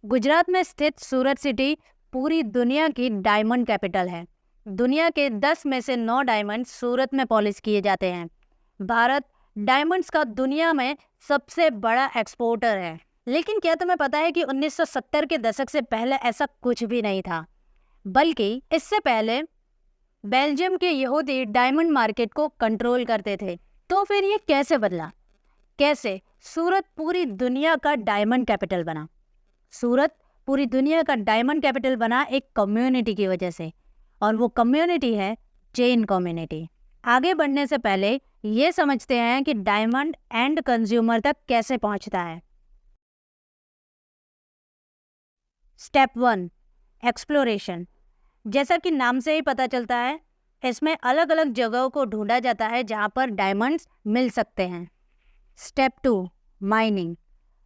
गुजरात में स्थित सूरत सिटी पूरी दुनिया की डायमंड कैपिटल है। दुनिया के 10 में से 9 डायमंड सूरत में पॉलिश किए जाते हैं। भारत डायमंड्स का दुनिया में सबसे बड़ा एक्सपोर्टर है। लेकिन क्या तुम्हें पता है कि 1970 के दशक से पहले ऐसा कुछ भी नहीं था, बल्कि इससे पहले बेल्जियम के यहूदी डायमंड मार्केट को कंट्रोल करते थे। तो फिर ये कैसे बदला? कैसे सूरत पूरी दुनिया का डायमंड कैपिटल बना? सूरत पूरी दुनिया का डायमंड कैपिटल बना एक कम्युनिटी की वजह से, और वो कम्युनिटी है जैन कम्युनिटी। आगे बढ़ने से पहले ये समझते हैं कि डायमंड एंड कंज्यूमर तक कैसे पहुंचता है। Step 1, exploration. जैसा कि नाम से ही पता चलता है, इसमें अलग अलग जगहों को ढूंढा जाता है जहां पर डायमंड्स मिल सकते हैं। Step 2, mining.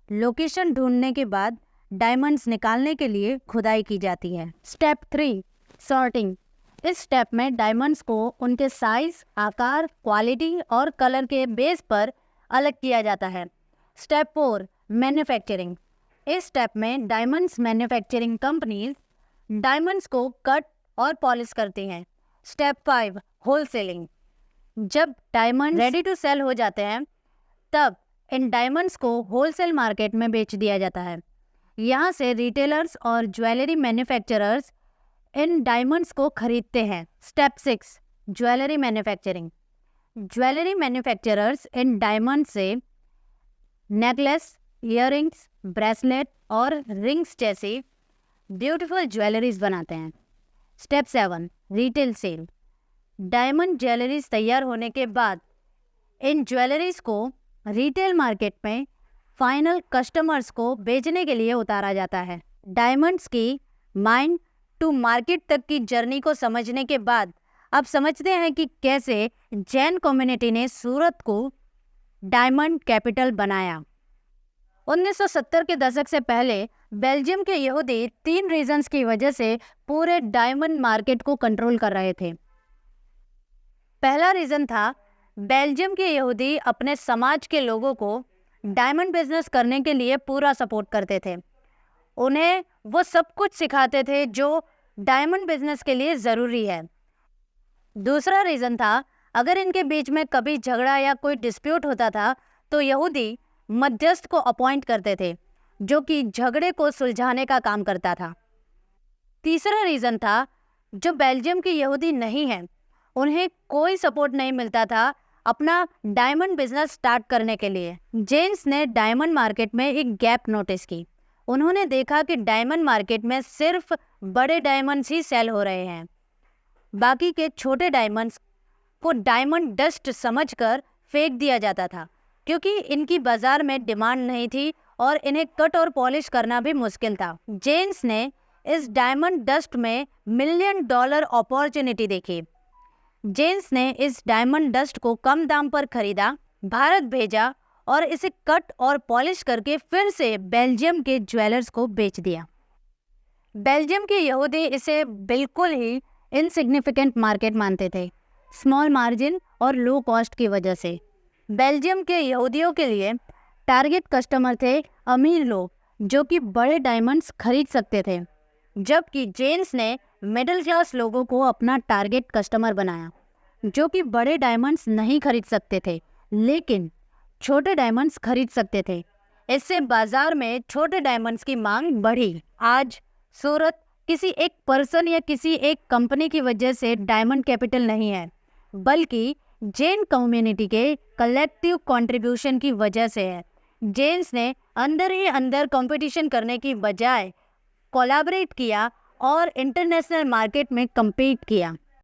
लोकेशन ढूंढने के बाद डायमंड्स निकालने के लिए खुदाई की जाती है। Step 3, sorting. इस स्टेप में डायमंड्स को उनके साइज, आकार, क्वालिटी और कलर के बेस पर अलग किया जाता है। Step 4, manufacturing. इस स्टेप में डायमंड्स मैन्युफैक्चरिंग कंपनीज डायमंड्स को कट और पॉलिश करती हैं। Step 5, wholesaling. जब डायमंड रेडी टू सेल हो जाते हैं, तब इन डायमंड्स को होलसेल मार्केट में बेच दिया जाता है। यहाँ से रिटेलर्स और ज्वेलरी मैन्युफैक्चरर्स इन डायमंड्स को खरीदते हैं। Step 6, jewellery manufacturing. Jewellery manufacturers in diamond से नेकलेस, ईयररिंग्स, ब्रेसलेट और रिंग्स जैसी ब्यूटीफुल ज्वेलरीज बनाते हैं। Step 7, retail sale. Diamond jewelleries तैयार होने के बाद इन ज्वेलरीज को रिटेल मार्केट में फाइनल कस्टमर्स को बेचने के लिए उतारा जाता है। डायमंड्स की माइन टू मार्केट तक की जर्नी को समझने के बाद अब समझते हैं कि कैसे जैन कम्युनिटी ने सूरत को डायमंड कैपिटल बनाया। 1970 के दशक से पहले बेल्जियम के यहूदी 3 रीजंस की वजह से पूरे डायमंड मार्केट को कंट्रोल कर रहे थे। पहला रीजन था, बेल्जियम के यहूदी अपने समाज के लोगों को डायमंड बिजनेस करने के लिए पूरा सपोर्ट करते थे। उन्हें वो सब कुछ सिखाते थे जो डायमंड बिजनेस के लिए ज़रूरी है। दूसरा रीज़न था, अगर इनके बीच में कभी झगड़ा या कोई डिस्प्यूट होता था तो यहूदी मध्यस्थ को अपॉइंट करते थे, जो कि झगड़े को सुलझाने का काम करता था। तीसरा रीज़न था, जो बेल्जियम के यहूदी नहीं हैं, उन्हें कोई सपोर्ट नहीं मिलता था अपना डायमंड बिजनेस स्टार्ट करने के लिए। जेन्स ने डायमंड मार्केट में एक गैप नोटिस की। उन्होंने देखा कि डायमंड मार्केट में सिर्फ बड़े डायमंड्स ही सेल हो रहे हैं। बाकी के छोटे डायमंड्स को डायमंड डस्ट समझकर फेंक दिया जाता था, क्योंकि इनकी बाजार में डिमांड नहीं थी और इन्हें कट और पॉलिश करना भी मुश्किल था। जेन्स ने इस डायमंड डस्ट में $1 मिलियन अपॉर्चुनिटी देखी। जेन्स ने इस डायमंड डस्ट को कम दाम पर खरीदा, भारत भेजा और इसे कट और पॉलिश करके फिर से बेल्जियम के ज्वेलर्स को बेच दिया। बेल्जियम के यहूदी इसे बिल्कुल ही इनसिग्निफिकेंट मार्केट मानते थे, स्मॉल मार्जिन और लो कॉस्ट की वजह से। बेल्जियम के यहूदियों के लिए टारगेट कस्टमर थे अमीर लोग, जो कि बड़े डायमंड्स खरीद सकते थे, जबकि जेन्स ने मिडिल क्लास लोगों को अपना टारगेट कस्टमर बनाया, जो कि बड़े डायमंड्स नहीं खरीद सकते थे लेकिन छोटे डायमंड्स खरीद सकते थे। इससे बाजार में छोटे डायमंड्स की मांग बढ़ी। आज सूरत किसी एक पर्सन या किसी एक कंपनी की वजह से डायमंड कैपिटल नहीं है, बल्कि जैन कम्युनिटी के कलेक्टिव कंट्रीब्यूशन की वजह से है। जेन्स ने अंदर ही अंदर कंपटीशन करने की बजाय कोलैबोरेट किया और इंटरनेशनल मार्केट में कम्पीट किया।